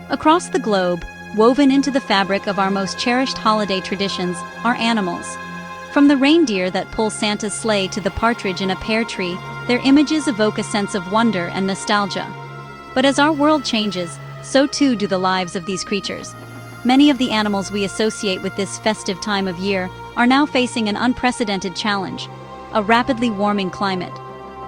Across the globe, woven into the fabric of our most cherished holiday traditions, are animals. From the reindeer that pull Santa's sleigh to the partridge in a pear tree, their images evoke a sense of wonder and nostalgia. But as our world changes, so too do the lives of these creatures. Many of the animals we associate with this festive time of year are now facing an unprecedented challenge: a rapidly warming climate.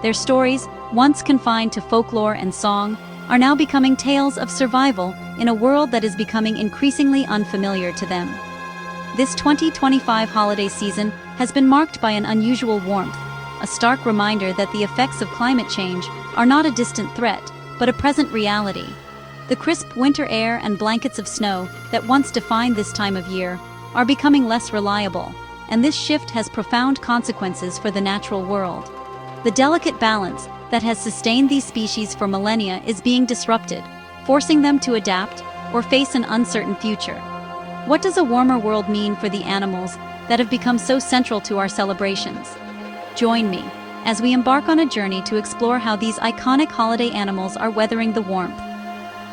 Their stories, once confined to folklore and song, are now becoming tales of survival in a world that is becoming increasingly unfamiliar to them. This 2025 holiday season has been marked by an unusual warmth, a stark reminder that the effects of climate change are not a distant threat, but a present reality. The crisp winter air and blankets of snow that once defined this time of year are becoming less reliable, and this shift has profound consequences for the natural world. The delicate balance that has sustained these species for millennia is being disrupted, forcing them to adapt or face an uncertain future. What does a warmer world mean for the animals that have become so central to our celebrations? Join me as we embark on a journey to explore how these iconic holiday animals are weathering the warmth.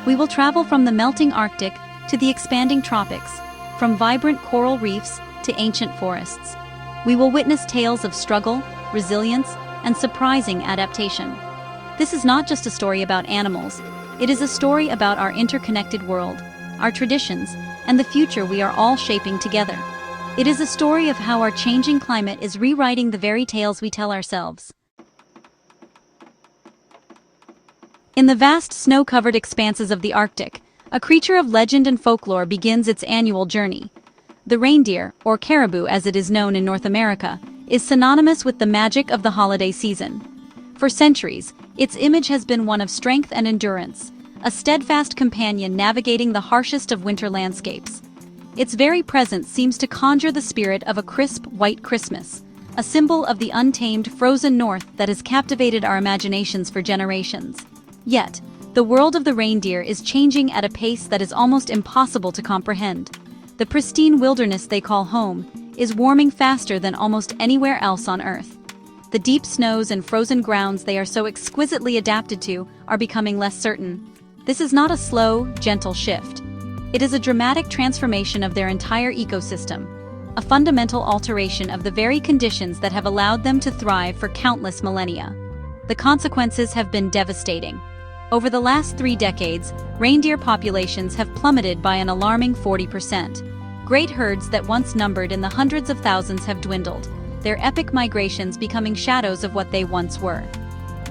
We will travel from the melting Arctic to the expanding tropics, from vibrant coral reefs to ancient forests. We will witness tales of struggle, resilience, and surprising adaptation. This is not just a story about animals, it is a story about our interconnected world, our traditions, and the future we are all shaping together. It is a story of how our changing climate is rewriting the very tales we tell ourselves. In the vast snow-covered expanses of the Arctic, a creature of legend and folklore begins its annual journey. The reindeer, or caribou as it is known in North America, is synonymous with the magic of the holiday season. For centuries, its image has been one of strength and endurance, a steadfast companion navigating the harshest of winter landscapes. Its very presence seems to conjure the spirit of a crisp, white Christmas, a symbol of the untamed, frozen north that has captivated our imaginations for generations. Yet, the world of the reindeer is changing at a pace that is almost impossible to comprehend. The pristine wilderness they call home is warming faster than almost anywhere else on Earth. The deep snows and frozen grounds they are so exquisitely adapted to are becoming less certain. This is not a slow, gentle shift. It is a dramatic transformation of their entire ecosystem, a fundamental alteration of the very conditions that have allowed them to thrive for countless millennia. The consequences have been devastating. Over the last 3 decades, reindeer populations have plummeted by an alarming 40%. Great herds that once numbered in the hundreds of thousands have dwindled, their epic migrations becoming shadows of what they once were.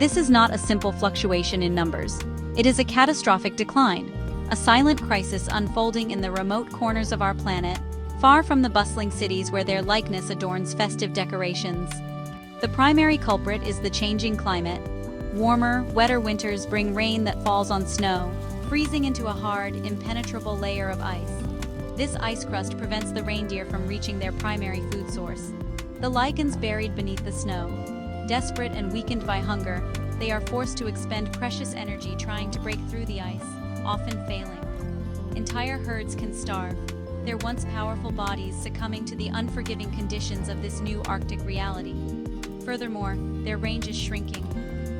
This is not a simple fluctuation in numbers. It is a catastrophic decline, a silent crisis unfolding in the remote corners of our planet, far from the bustling cities where their likeness adorns festive decorations. The primary culprit is the changing climate. Warmer, wetter winters bring rain that falls on snow, freezing into a hard, impenetrable layer of ice. This ice crust prevents the reindeer from reaching their primary food source. The lichens buried beneath the snow. Desperate and weakened by hunger, they are forced to expend precious energy trying to break through the ice, often failing. Entire herds can starve, their once powerful bodies succumbing to the unforgiving conditions of this new Arctic reality. Furthermore, their range is shrinking.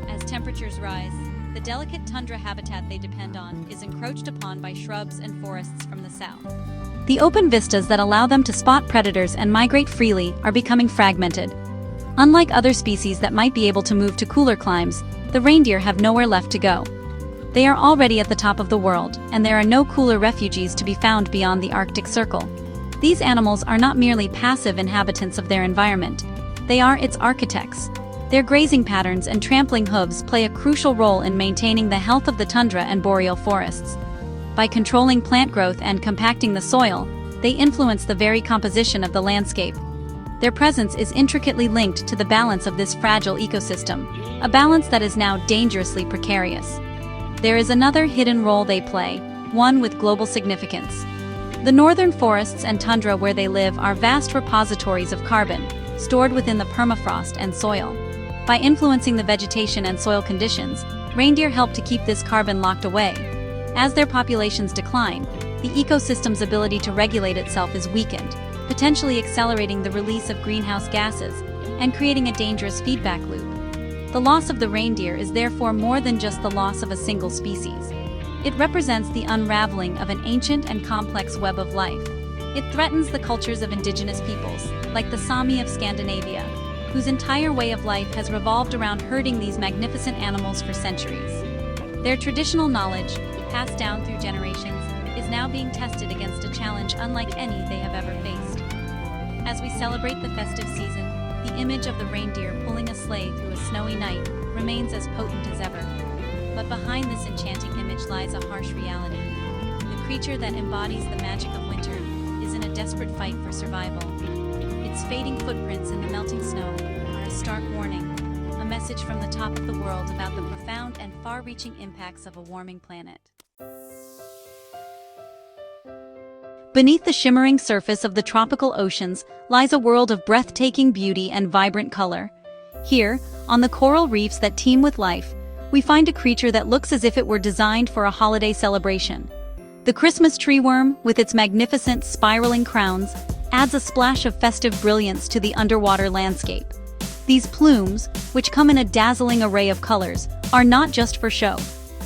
As temperatures rise, the delicate tundra habitat they depend on is encroached upon by shrubs and forests from the south. The open vistas that allow them to spot predators and migrate freely are becoming fragmented. Unlike other species that might be able to move to cooler climes, the reindeer have nowhere left to go. They are already at the top of the world, and there are no cooler refuges to be found beyond the Arctic Circle. These animals are not merely passive inhabitants of their environment. They are its architects. Their grazing patterns and trampling hooves play a crucial role in maintaining the health of the tundra and boreal forests. By controlling plant growth and compacting the soil, they influence the very composition of the landscape. Their presence is intricately linked to the balance of this fragile ecosystem, a balance that is now dangerously precarious. There is another hidden role they play, one with global significance. The northern forests and tundra where they live are vast repositories of carbon, stored within the permafrost and soil. By influencing the vegetation and soil conditions, reindeer help to keep this carbon locked away. As their populations decline, the ecosystem's ability to regulate itself is weakened, potentially accelerating the release of greenhouse gases and creating a dangerous feedback loop. The loss of the reindeer is therefore more than just the loss of a single species. It represents the unraveling of an ancient and complex web of life. It threatens the cultures of indigenous peoples, like the Sami of Scandinavia, whose entire way of life has revolved around herding these magnificent animals for centuries. Their traditional knowledge, passed down through generations, is now being tested against a challenge unlike any they have ever faced. As we celebrate the festive season, the image of the reindeer pulling a sleigh through a snowy night remains as potent as ever. But behind this enchanting image lies a harsh reality. The creature that embodies the magic of winter is in a desperate fight for survival. Its fading footprints in the melting snow are a stark warning, a message from the top of the world about the profound and far-reaching impacts of a warming planet. Beneath the shimmering surface of the tropical oceans lies a world of breathtaking beauty and vibrant color. Here, on the coral reefs that teem with life, we find a creature that looks as if it were designed for a holiday celebration. The Christmas tree worm, with its magnificent spiraling crowns, adds a splash of festive brilliance to the underwater landscape. These plumes, which come in a dazzling array of colors, are not just for show.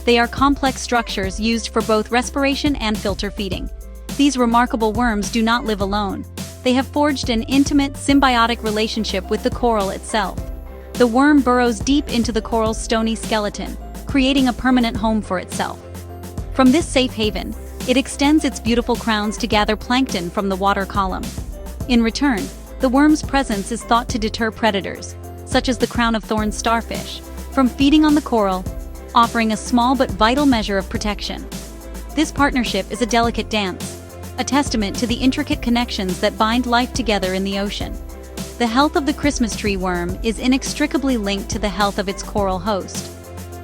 They are complex structures used for both respiration and filter feeding. These remarkable worms do not live alone. They have forged an intimate, symbiotic relationship with the coral itself. The worm burrows deep into the coral's stony skeleton, creating a permanent home for itself. From this safe haven, it extends its beautiful crowns to gather plankton from the water column. In return, the worm's presence is thought to deter predators, such as the crown-of-thorns starfish, from feeding on the coral, offering a small but vital measure of protection. This partnership is a delicate dance, a testament to the intricate connections that bind life together in the ocean. The health of the Christmas tree worm is inextricably linked to the health of its coral host.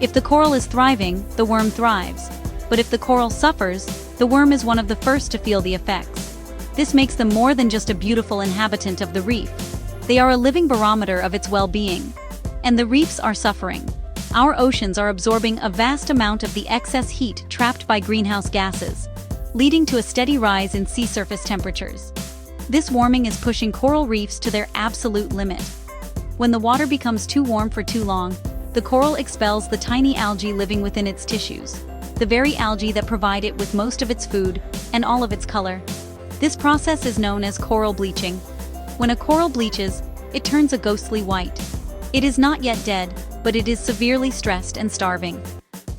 If the coral is thriving, the worm thrives. But if the coral suffers, the worm is one of the first to feel the effects. This makes them more than just a beautiful inhabitant of the reef. They are a living barometer of its well-being. And the reefs are suffering. Our oceans are absorbing a vast amount of the excess heat trapped by greenhouse gases, leading to a steady rise in sea surface temperatures. This warming is pushing coral reefs to their absolute limit. When the water becomes too warm for too long, the coral expels the tiny algae living within its tissues, the very algae that provide it with most of its food and all of its color. This process is known as coral bleaching. When a coral bleaches, it turns a ghostly white. It is not yet dead, but it is severely stressed and starving.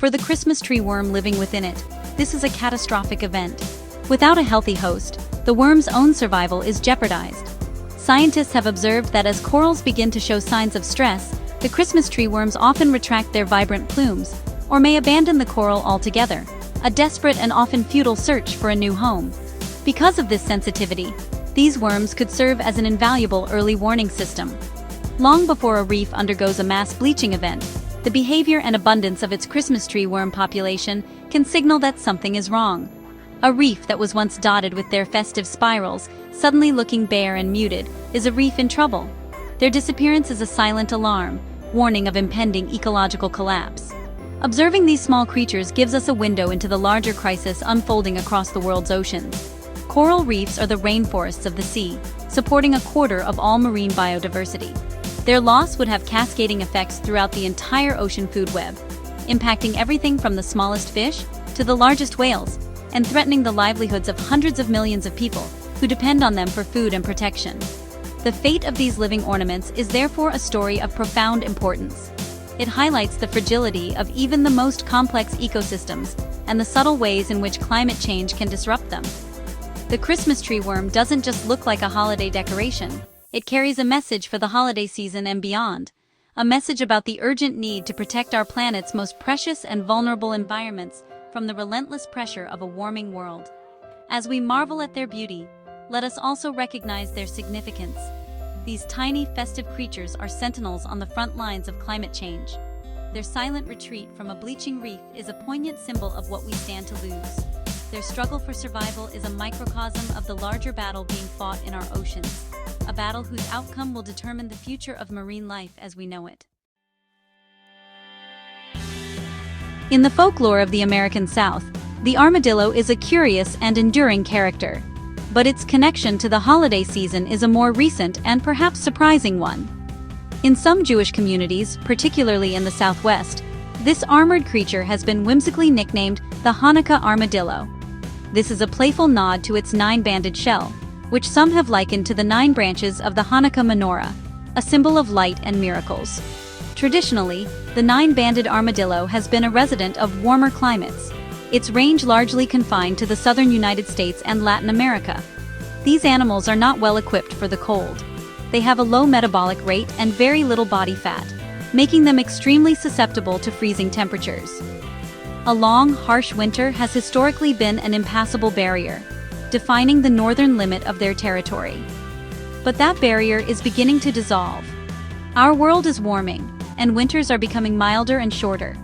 For the Christmas tree worm living within it, this is a catastrophic event. Without a healthy host, the worm's own survival is jeopardized. Scientists have observed that as corals begin to show signs of stress, the Christmas tree worms often retract their vibrant plumes, or may abandon the coral altogether, a desperate and often futile search for a new home. Because of this sensitivity, these worms could serve as an invaluable early warning system. Long before a reef undergoes a mass bleaching event, the behavior and abundance of its Christmas tree worm population can signal that something is wrong. A reef that was once dotted with their festive spirals, suddenly looking bare and muted, is a reef in trouble. Their disappearance is a silent alarm, warning of impending ecological collapse. Observing these small creatures gives us a window into the larger crisis unfolding across the world's oceans. Coral reefs are the rainforests of the sea, supporting a quarter of all marine biodiversity. Their loss would have cascading effects throughout the entire ocean food web, impacting everything from the smallest fish to the largest whales, and threatening the livelihoods of hundreds of millions of people who depend on them for food and protection. The fate of these living ornaments is therefore a story of profound importance. It highlights the fragility of even the most complex ecosystems and the subtle ways in which climate change can disrupt them. The Christmas tree worm doesn't just look like a holiday decoration. It carries a message for the holiday season and beyond, a message about the urgent need to protect our planet's most precious and vulnerable environments from the relentless pressure of a warming world. As we marvel at their beauty, let us also recognize their significance. These tiny, festive creatures are sentinels on the front lines of climate change. Their silent retreat from a bleaching reef is a poignant symbol of what we stand to lose. Their struggle for survival is a microcosm of the larger battle being fought in our oceans, a battle whose outcome will determine the future of marine life as we know it. In the folklore of the American South, the armadillo is a curious and enduring character. But its connection to the holiday season is a more recent and perhaps surprising one. In some Jewish communities, particularly in the Southwest, This armored creature has been whimsically nicknamed the Hanukkah armadillo. This is a playful nod to its nine-banded shell, which some have likened to the 9 branches of the Hanukkah menorah, a symbol of light and miracles. Traditionally, the 9-banded armadillo has been a resident of warmer climates, its range largely confined to the southern United States and Latin America. These animals are not well equipped for the cold. They have a low metabolic rate and very little body fat, making them extremely susceptible to freezing temperatures. A long, harsh winter has historically been an impassable barrier, defining the northern limit of their territory. But that barrier is beginning to dissolve. Our world is warming, and winters are becoming milder and shorter.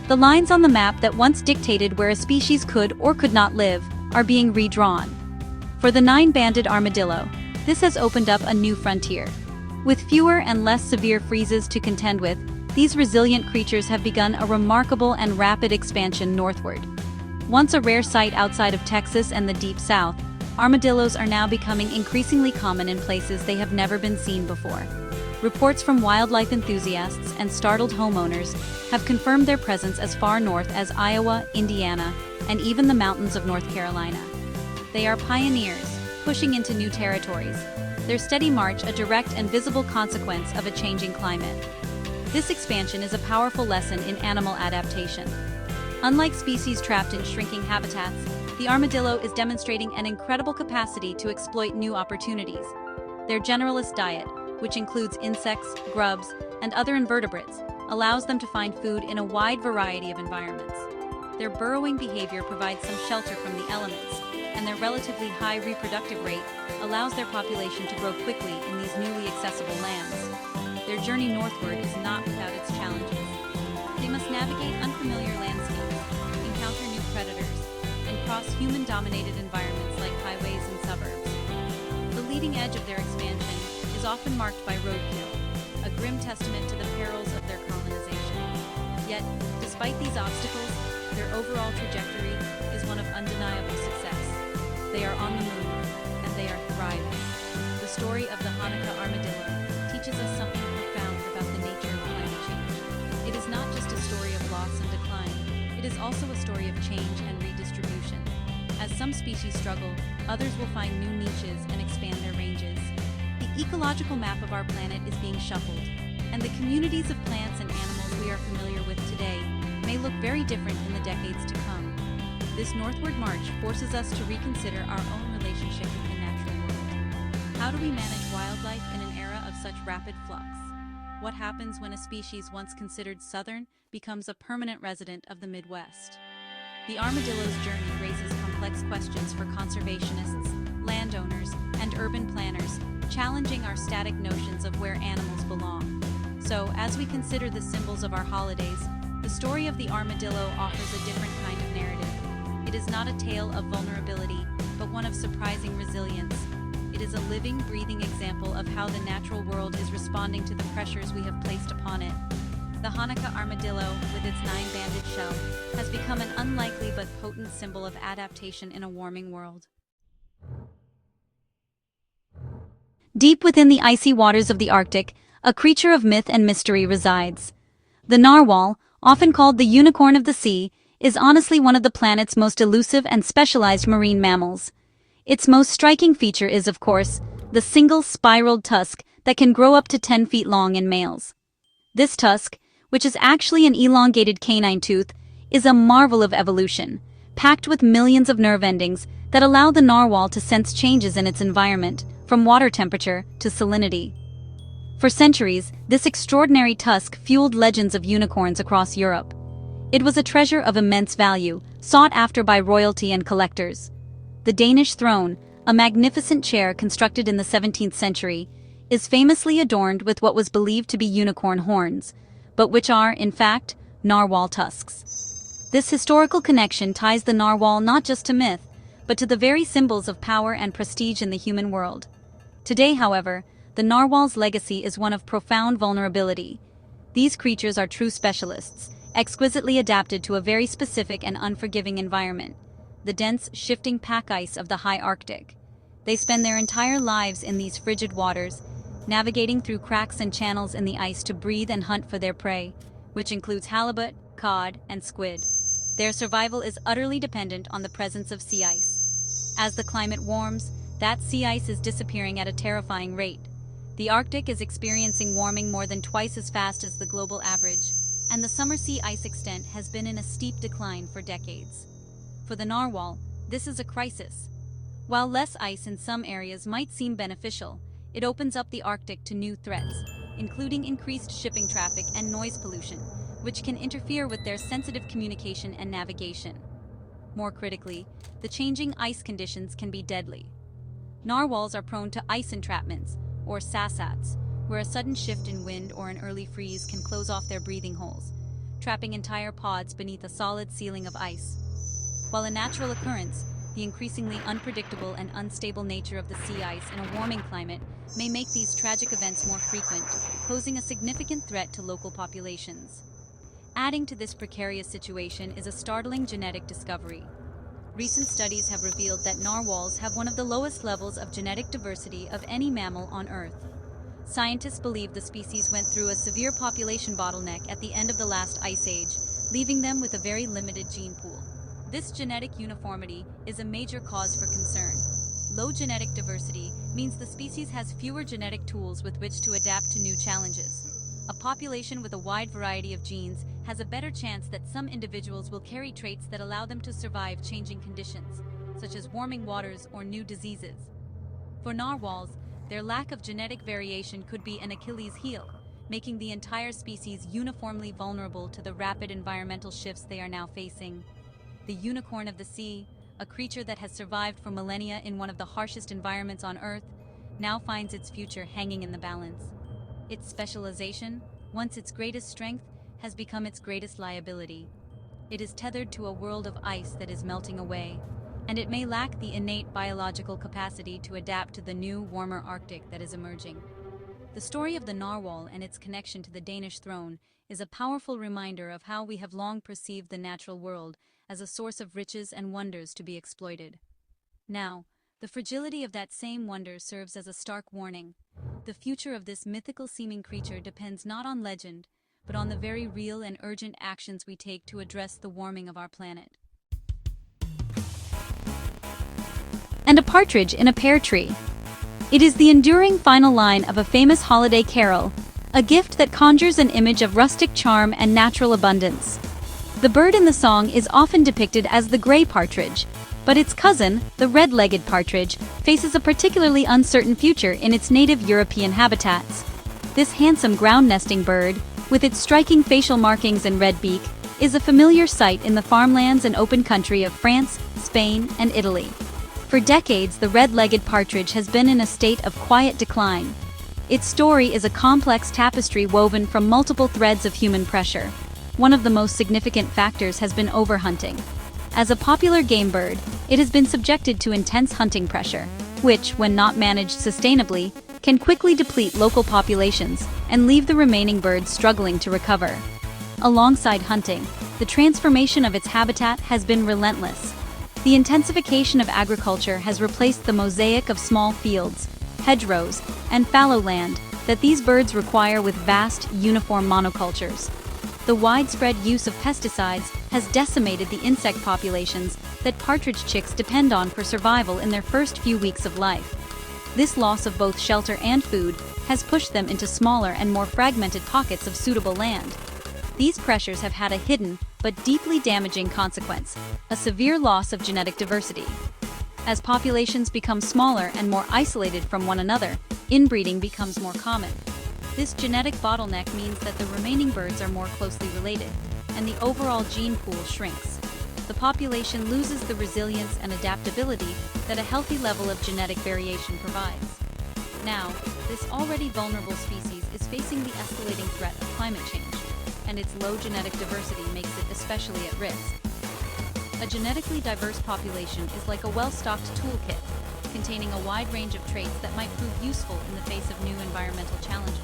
The lines on the map that once dictated where a species could or could not live are being redrawn. For the 9-banded armadillo, this has opened up a new frontier. With fewer and less severe freezes to contend with, these resilient creatures have begun a remarkable and rapid expansion northward. Once a rare sight outside of Texas and the Deep South, armadillos are now becoming increasingly common in places they have never been seen before. Reports from wildlife enthusiasts and startled homeowners have confirmed their presence as far north as Iowa, Indiana, and even the mountains of North Carolina. They are pioneers, pushing into new territories, their steady march a direct and visible consequence of a changing climate. This expansion is a powerful lesson in animal adaptation. Unlike species trapped in shrinking habitats, the armadillo is demonstrating an incredible capacity to exploit new opportunities. Their generalist diet, which includes insects, grubs, and other invertebrates, allows them to find food in a wide variety of environments. Their burrowing behavior provides some shelter from the elements, and their relatively high reproductive rate allows their population to grow quickly in these newly accessible lands. Their journey northward is not without its challenges. They must navigate unfamiliar landscapes, encounter new predators, and cross human-dominated environments like highways and suburbs. The leading edge of their expansion is often marked by roadkill, a grim testament to the perils of their colonization. Yet, despite these obstacles, their overall trajectory is one of undeniable success. They are on the move, and they are thriving. The story of the Hanukkah armadillo teaches us something profound about the nature of climate change. It is not just a story of loss and decline, it is also a story of change and redistribution. As some species struggle, others will find new niches and expand their ranges. The ecological map of our planet is being shuffled, and the communities of plants and animals we are familiar with today may look very different in the decades to come. This northward march forces us to reconsider our own relationship with the natural world. How do we manage wildlife in an era of such rapid flux? What happens when a species once considered southern becomes a permanent resident of the Midwest? The armadillo's journey raises complex questions for conservationists, landowners, and urban planners, challenging our static notions of where animals belong. So, as we consider the symbols of our holidays, the story of the armadillo offers a different kind of narrative. It is not a tale of vulnerability, but one of surprising resilience. It is a living, breathing example of how the natural world is responding to the pressures we have placed upon it. The Hanukkah armadillo, with its 9-banded shell, has become an unlikely but potent symbol of adaptation in a warming world. Deep within the icy waters of the Arctic, a creature of myth and mystery resides. The narwhal, often called the unicorn of the sea, is honestly one of the planet's most elusive and specialized marine mammals. Its most striking feature is, of course, the single spiraled tusk that can grow up to 10 feet long in males. This tusk, which is actually an elongated canine tooth, is a marvel of evolution, packed with millions of nerve endings that allow the narwhal to sense changes in its environment, from water temperature to salinity. For centuries, this extraordinary tusk fueled legends of unicorns across Europe. It was a treasure of immense value, sought after by royalty and collectors. The Danish throne, a magnificent chair constructed in the 17th century, is famously adorned with what was believed to be unicorn horns, but which are, in fact, narwhal tusks. This historical connection ties the narwhal not just to myth, but to the very symbols of power and prestige in the human world. Today, however, the narwhal's legacy is one of profound vulnerability. These creatures are true specialists, exquisitely adapted to a very specific and unforgiving environment, the dense, shifting pack ice of the high Arctic. They spend their entire lives in these frigid waters, navigating through cracks and channels in the ice to breathe and hunt for their prey, which includes halibut, cod, and squid. Their survival is utterly dependent on the presence of sea ice. As the climate warms, that sea ice is disappearing at a terrifying rate. The Arctic is experiencing warming more than twice as fast as the global average, and the summer sea ice extent has been in a steep decline for decades. For the narwhal, this is a crisis. While less ice in some areas might seem beneficial, it opens up the Arctic to new threats, including increased shipping traffic and noise pollution, which can interfere with their sensitive communication and navigation. More critically, the changing ice conditions can be deadly. Narwhals are prone to ice entrapments, or sassats, where a sudden shift in wind or an early freeze can close off their breathing holes, trapping entire pods beneath a solid ceiling of ice. While a natural occurrence, the increasingly unpredictable and unstable nature of the sea ice in a warming climate may make these tragic events more frequent, posing a significant threat to local populations. Adding to this precarious situation is a startling genetic discovery. Recent studies have revealed that narwhals have one of the lowest levels of genetic diversity of any mammal on Earth. Scientists believe the species went through a severe population bottleneck at the end of the last ice age, leaving them with a very limited gene pool. This genetic uniformity is a major cause for concern. Low genetic diversity means the species has fewer genetic tools with which to adapt to new challenges. A population with a wide variety of genes has a better chance that some individuals will carry traits that allow them to survive changing conditions, such as warming waters or new diseases. For narwhals, their lack of genetic variation could be an Achilles heel, making the entire species uniformly vulnerable to the rapid environmental shifts they are now facing. The unicorn of the sea, a creature that has survived for millennia in one of the harshest environments on Earth, now finds its future hanging in the balance. Its specialization, once its greatest strength, has become its greatest liability. It is tethered to a world of ice that is melting away, and it may lack the innate biological capacity to adapt to the new, warmer Arctic that is emerging. The story of the narwhal and its connection to the Danish throne is a powerful reminder of how we have long perceived the natural world as a source of riches and wonders to be exploited. Now, the fragility of that same wonder serves as a stark warning. The future of this mythical-seeming creature depends not on legend, but on the very real and urgent actions we take to address the warming of our planet. And a partridge in a pear tree. It is the enduring final line of a famous holiday carol, a gift that conjures an image of rustic charm and natural abundance. The bird in the song is often depicted as the gray partridge, but its cousin, the red-legged partridge, faces a particularly uncertain future in its native European habitats. This handsome ground-nesting bird, with its striking facial markings and red beak, is a familiar sight in the farmlands and open country of France, Spain, and Italy. For decades, the red-legged partridge has been in a state of quiet decline. Its story is a complex tapestry woven from multiple threads of human pressure. One of the most significant factors has been overhunting. As a popular game bird, it has been subjected to intense hunting pressure, which, when not managed sustainably, can quickly deplete local populations and leave the remaining birds struggling to recover. Alongside hunting, the transformation of its habitat has been relentless. The intensification of agriculture has replaced the mosaic of small fields, hedgerows, and fallow land that these birds require with vast, uniform monocultures. The widespread use of pesticides has decimated the insect populations that partridge chicks depend on for survival in their first few weeks of life. This loss of both shelter and food has pushed them into smaller and more fragmented pockets of suitable land. These pressures have had a hidden but deeply damaging consequence: a severe loss of genetic diversity. As populations become smaller and more isolated from one another, inbreeding becomes more common. This genetic bottleneck means that the remaining birds are more closely related, and the overall gene pool shrinks. The population loses the resilience and adaptability that a healthy level of genetic variation provides. Now, this already vulnerable species is facing the escalating threat of climate change, and its low genetic diversity makes it especially at risk. A genetically diverse population is like a well-stocked toolkit, containing a wide range of traits that might prove useful in the face of new environmental challenges.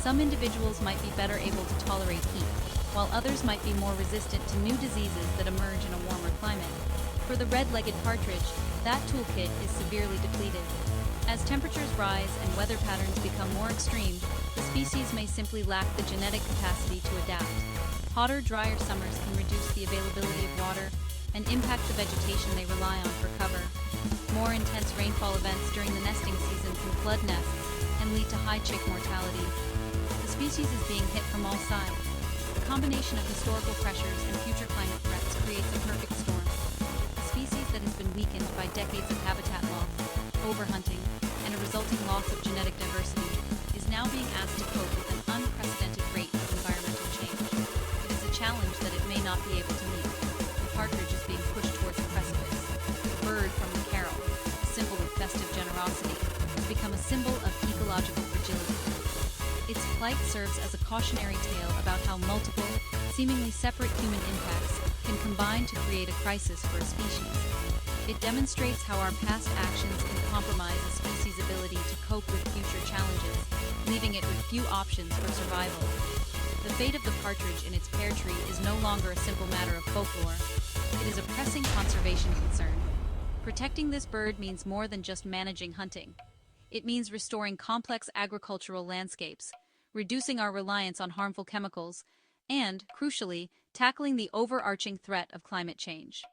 Some individuals might be better able to tolerate heat, while others might be more resistant to new diseases that emerge in a warmer climate. For the red-legged partridge, that toolkit is severely depleted. As temperatures rise and weather patterns become more extreme, the species may simply lack the genetic capacity to adapt. Hotter, drier summers can reduce the availability of water and impact the vegetation they rely on for cover. More intense rainfall events during the nesting season can flood nests and lead to high chick mortality. The species is being hit from all sides. The combination of historical pressures and future climate threats creates a perfect storm. A species that has been weakened by decades of habitat loss, overhunting, and a resulting loss of genetic diversity is now being asked to cope with an unprecedented rate of environmental change. It is a challenge that it may not be able to meet. The partridge is being pushed towards a precipice. The bird from the carol, a symbol of festive generosity, has become a symbol of ecological fragility. Its plight serves as a cautionary tale about how multiple, seemingly separate human impacts can combine to create a crisis for a species. It demonstrates how our past actions can compromise a species' ability to cope with future challenges, leaving it with few options for survival. The fate of the partridge in its pear tree is no longer a simple matter of folklore. It is a pressing conservation concern. Protecting this bird means more than just managing hunting. It means restoring complex agricultural landscapes, reducing our reliance on harmful chemicals, and, crucially, tackling the overarching threat of climate change.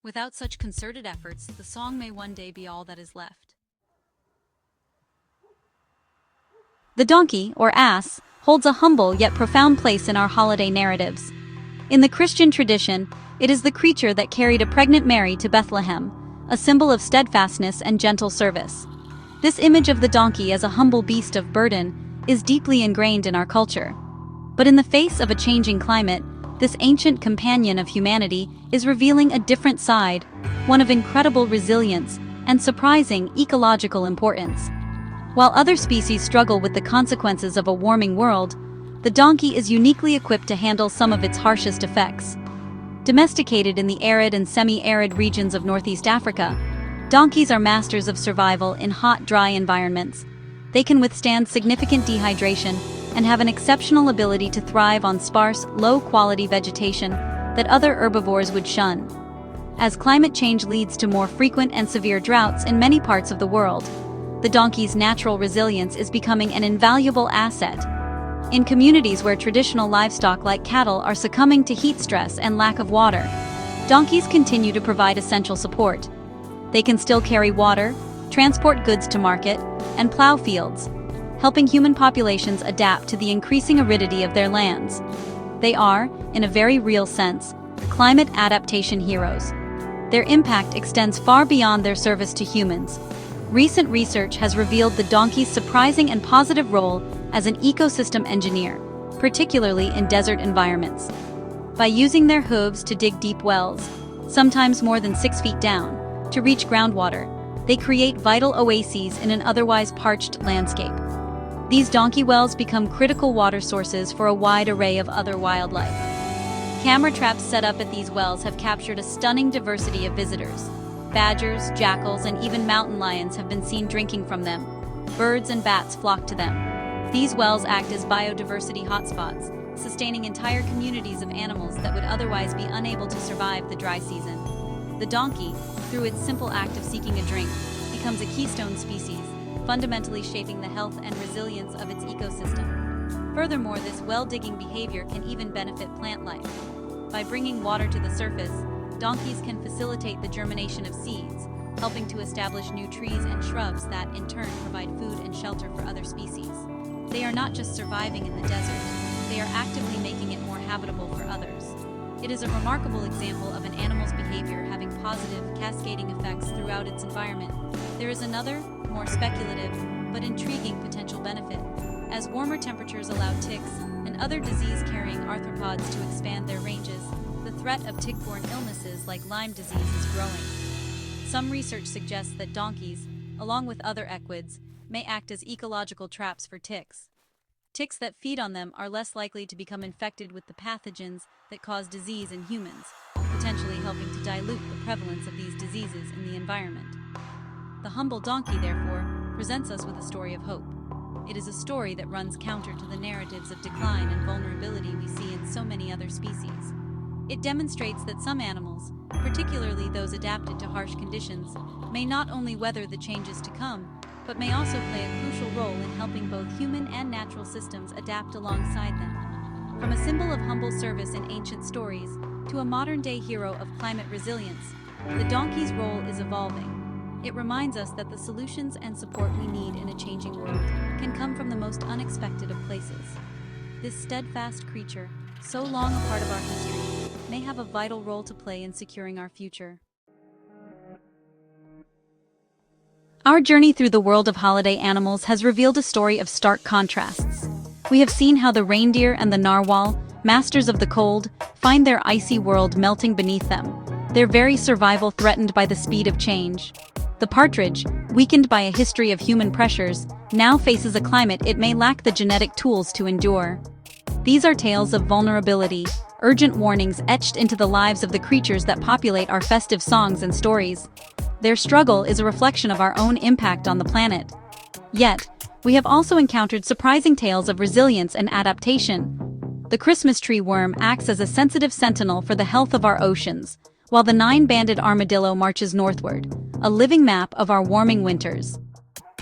Without such concerted efforts, the song may one day be all that is left. The donkey, or ass, holds a humble yet profound place in our holiday narratives. In the Christian tradition, it is the creature that carried a pregnant Mary to Bethlehem, a symbol of steadfastness and gentle service. This image of the donkey as a humble beast of burden is deeply ingrained in our culture. But in the face of a changing climate, this ancient companion of humanity is revealing a different side, one of incredible resilience and surprising ecological importance. While other species struggle with the consequences of a warming world, the donkey is uniquely equipped to handle some of its harshest effects. Domesticated in the arid and semi-arid regions of Northeast Africa, donkeys are masters of survival in hot, dry environments. They can withstand significant dehydration and have an exceptional ability to thrive on sparse, low-quality vegetation that other herbivores would shun. As climate change leads to more frequent and severe droughts in many parts of the world, the donkey's natural resilience is becoming an invaluable asset. In communities where traditional livestock like cattle are succumbing to heat stress and lack of water, donkeys continue to provide essential support. They can still carry water, transport goods to market, and plow fields, helping human populations adapt to the increasing aridity of their lands. They are, in a very real sense, climate adaptation heroes. Their impact extends far beyond their service to humans. Recent research has revealed the donkey's surprising and positive role as an ecosystem engineer, particularly in desert environments. By using their hooves to dig deep wells, sometimes more than 6 feet down, to reach groundwater, they create vital oases in an otherwise parched landscape. These donkey wells become critical water sources for a wide array of other wildlife. Camera traps set up at these wells have captured a stunning diversity of visitors. Badgers, jackals, and even mountain lions have been seen drinking from them. Birds and bats flock to them. These wells act as biodiversity hotspots, sustaining entire communities of animals that would otherwise be unable to survive the dry season. The donkey, through its simple act of seeking a drink, becomes a keystone species, fundamentally shaping the health and resilience of its ecosystem. Furthermore, this well-digging behavior can even benefit plant life. By bringing water to the surface, donkeys can facilitate the germination of seeds, helping to establish new trees and shrubs that, in turn, provide food and shelter for other species. They are not just surviving in the desert, they are actively making it more habitable for others. It is a remarkable example of an animal's behavior having positive, cascading effects throughout its environment. There is another, more speculative, but intriguing potential benefit. As warmer temperatures allow ticks and other disease-carrying arthropods to expand their ranges, the threat of tick-borne illnesses like Lyme disease is growing. Some research suggests that donkeys, along with other equids, may act as ecological traps for ticks. Ticks that feed on them are less likely to become infected with the pathogens that cause disease in humans, potentially helping to dilute the prevalence of these diseases in the environment. The humble donkey, therefore, presents us with a story of hope. It is a story that runs counter to the narratives of decline and vulnerability we see in so many other species. It demonstrates that some animals, particularly those adapted to harsh conditions, may not only weather the changes to come, but may also play a crucial role in helping both human and natural systems adapt alongside them. From a symbol of humble service in ancient stories to a modern-day hero of climate resilience, the donkey's role is evolving. It reminds us that the solutions and support we need in a changing world can come from the most unexpected of places. This steadfast creature, so long a part of our history, may have a vital role to play in securing our future. Our journey through the world of holiday animals has revealed a story of stark contrasts. We have seen how the reindeer and the narwhal, masters of the cold, find their icy world melting beneath them, their very survival threatened by the speed of change. The partridge, weakened by a history of human pressures, now faces a climate it may lack the genetic tools to endure. These are tales of vulnerability, urgent warnings etched into the lives of the creatures that populate our festive songs and stories. Their struggle is a reflection of our own impact on the planet. Yet, we have also encountered surprising tales of resilience and adaptation. The Christmas tree worm acts as a sensitive sentinel for the health of our oceans, while the nine-banded armadillo marches northward, a living map of our warming winters.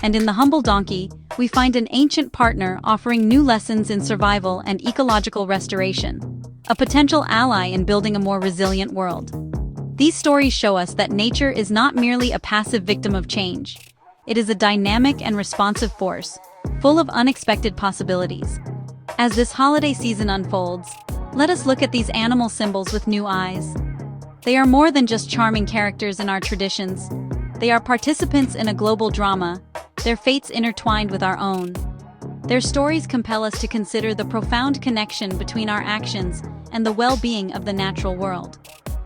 And in the humble donkey, we find an ancient partner offering new lessons in survival and ecological restoration, a potential ally in building a more resilient world. These stories show us that nature is not merely a passive victim of change. It is a dynamic and responsive force, full of unexpected possibilities. As this holiday season unfolds, let us look at these animal symbols with new eyes. They are more than just charming characters in our traditions. They are participants in a global drama, their fates intertwined with our own. Their stories compel us to consider the profound connection between our actions and the well-being of the natural world.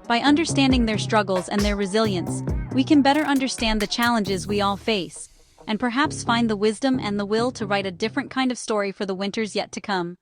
By understanding their struggles and their resilience, we can better understand the challenges we all face, and perhaps find the wisdom and the will to write a different kind of story for the winters yet to come.